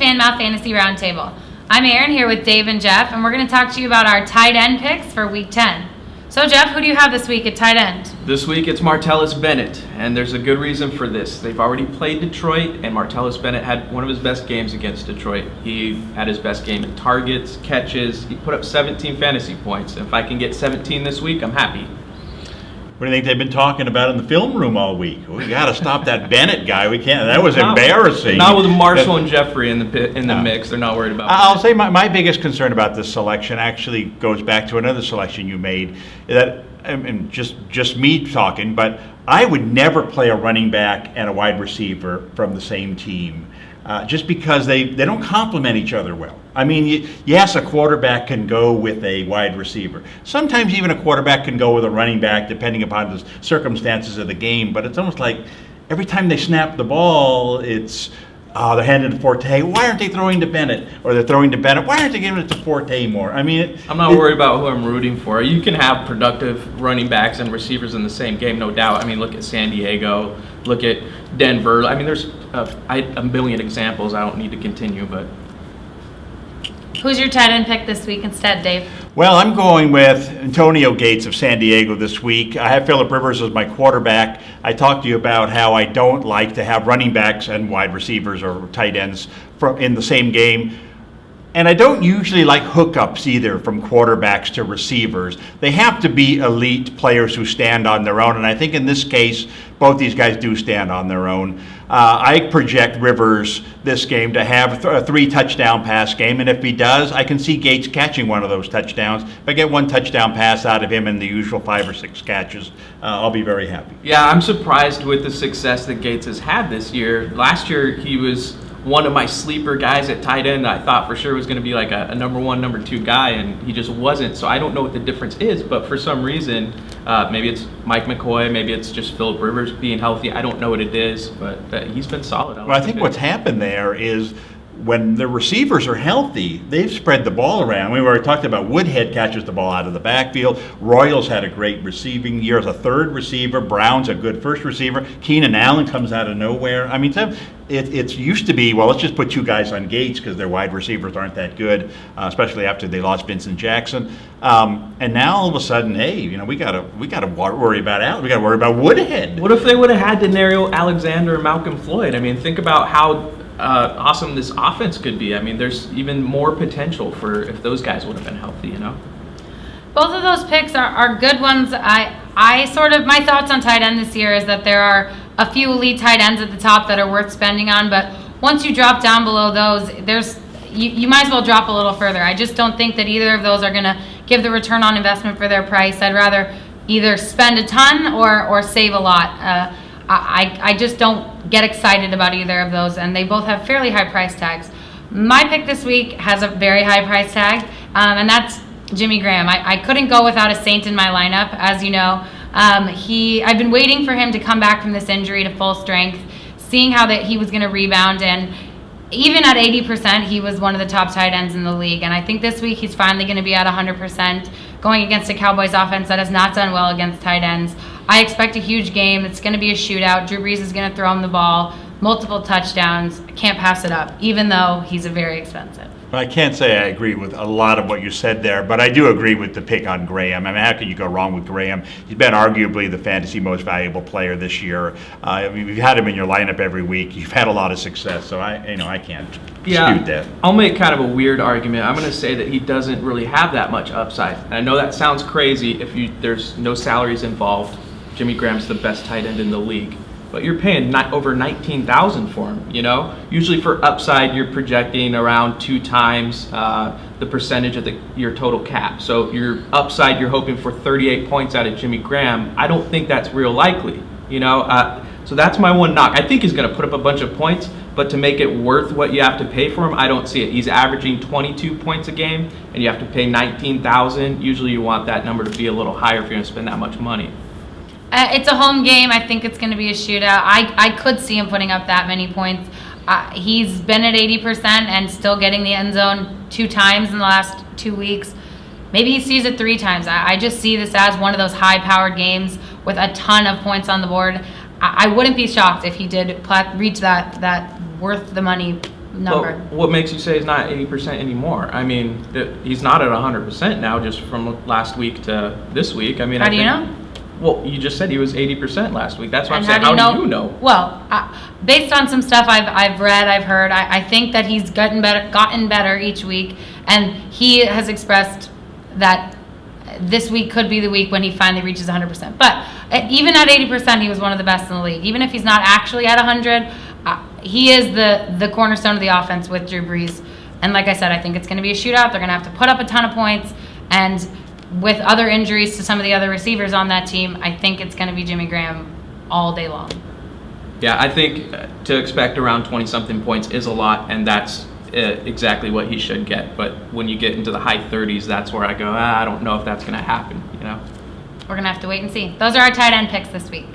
FanMouth Fantasy Roundtable. I'm Erin here with Dave and Jeff, and we're going to talk to you about our tight end picks for Week 10. So, Jeff, who do you have this week at tight end? This week it's Martellus Bennett, and there's a good reason for this. They've already played Detroit, and Martellus Bennett had one of his best games against Detroit. He had his best game in targets, catches. He put up 17 fantasy points. If I can get 17 this week, I'm happy. What do you think they've been talking about in the film room all week? We got to stop that Bennett guy. We can't. That was embarrassing. Not with Marshall and Jeffrey in the mix. They're not worried about I'll Bennett. say my biggest concern about this selection actually goes back to another selection you made. That and just me talking, but I would never play a running back and a wide receiver from the same team. Just because they don't complement each other well. I mean, yes, a quarterback can go with a wide receiver. Sometimes even a quarterback can go with a running back, depending upon the circumstances of the game. But it's almost like every time they snap the ball, it's they're handing to Forte. Why aren't they throwing to Bennett? Or they're throwing to Bennett. Why aren't they giving it to Forte more? I mean, I'm not worried about who I'm rooting for. You can have productive running backs and receivers in the same game, no doubt. I mean, look at San Diego. Look at Denver. I mean, there's a million examples. I don't need to continue, but. Who's your tight end pick this week instead, Dave? Well, I'm going with Antonio Gates of San Diego this week. I have Phillip Rivers as my quarterback. I talked to you about how I don't like to have running backs and wide receivers or tight ends in the same game. And I don't usually like hookups either from quarterbacks to receivers. They have to be elite players who stand on their own. And I think in this case, both these guys do stand on their own. I project Rivers this game to have a 3-touchdown pass game. And if he does, I can see Gates catching one of those touchdowns. If I get one touchdown pass out of him in the usual 5 or 6 catches, I'll be very happy. Yeah, I'm surprised with the success that Gates has had this year. Last year, he was one of my sleeper guys at tight end. I thought for sure was going to be like a number 1, number 2 guy, and he just wasn't. So I don't know what the difference is, but for some reason, maybe it's Mike McCoy, maybe it's just Phillip Rivers being healthy. I don't know what it is, but he's been solid. Well, I think what's happened there is when the receivers are healthy, they've spread the ball around. We already talked about Woodhead catches the ball out of the backfield. Royals had a great receiving year as a 3rd receiver. Brown's a good 1st receiver. Keenan Allen comes out of nowhere. I mean, it used to be, well, let's just put 2 guys on Gates because their wide receivers aren't that good, especially after they lost Vincent Jackson. And now all of a sudden, hey, we got to worry about Allen. We got to worry about Woodhead. What if they would have had Denario Alexander or Malcolm Floyd? I mean, think about how awesome this offense could be. I mean, there's even more potential for if those guys would have been healthy, Both of those picks are good ones. My thoughts on tight end this year is that there are a few elite tight ends at the top that are worth spending on, but once you drop down below those, you might as well drop a little further. I just don't think that either of those are going to give the return on investment for their price. I'd rather either spend a ton or save a lot. I just don't get excited about either of those, and they both have fairly high price tags. My pick this week has a very high price tag, and that's Jimmy Graham. I couldn't go without a Saint in my lineup, as you know. I've been waiting for him to come back from this injury to full strength, seeing how that he was going to rebound, and even at 80%, he was one of the top tight ends in the league. And I think this week he's finally going to be at 100%, going against a Cowboys offense that has not done well against tight ends. I expect a huge game. It's going to be a shootout. Drew Brees is going to throw him the ball, multiple touchdowns. I can't pass it up, even though he's very expensive. I can't say I agree with a lot of what you said there, but I do agree with the pick on Graham. I mean, how can you go wrong with Graham? He's been arguably the fantasy most valuable player this year. You've had him in your lineup every week. You've had a lot of success, so I can't dispute that. I'll make kind of a weird argument. I'm going to say that he doesn't really have that much upside. And I know that sounds crazy if there's no salaries involved. Jimmy Graham's the best tight end in the league. But you're paying over $19,000 for him, Usually for upside, you're projecting around 2 times the percentage of your total cap. So your upside, you're hoping for 38 points out of Jimmy Graham. I don't think that's real likely, So that's my one knock. I think he's going to put up a bunch of points, but to make it worth what you have to pay for him, I don't see it. He's averaging 22 points a game, and you have to pay $19,000. Usually you want that number to be a little higher if you're going to spend that much money. It's a home game. I think it's going to be a shootout. I could see him putting up that many points. He's been at 80% and still getting the end zone 2 times in the last 2 weeks. Maybe he sees it 3 times. I just see this as one of those high-powered games with a ton of points on the board. I wouldn't be shocked if he did reach that worth the money number. But what makes you say he's not 80% anymore? I mean, he's not at 100% now, just from last week to this week. I mean, How do you know? Well, you just said he was 80% last week. That's why I'm And saying, how do you know? Well, based on some stuff I've read, I've heard, I think that he's gotten better each week, and he has expressed that this week could be the week when he finally reaches 100%. But even at 80%, he was one of the best in the league. Even if he's not actually at 100, he is the cornerstone of the offense with Drew Brees. And like I said, I think it's going to be a shootout. They're going to have to put up a ton of points, and with other injuries to some of the other receivers on that team, I think it's going to be Jimmy Graham all day long. Yeah, I think to expect around 20-something points is a lot, and that's exactly what he should get. But when you get into the high 30s, that's where I go, I don't know if that's going to happen, you know? We're going to have to wait and see. Those are our tight end picks this week.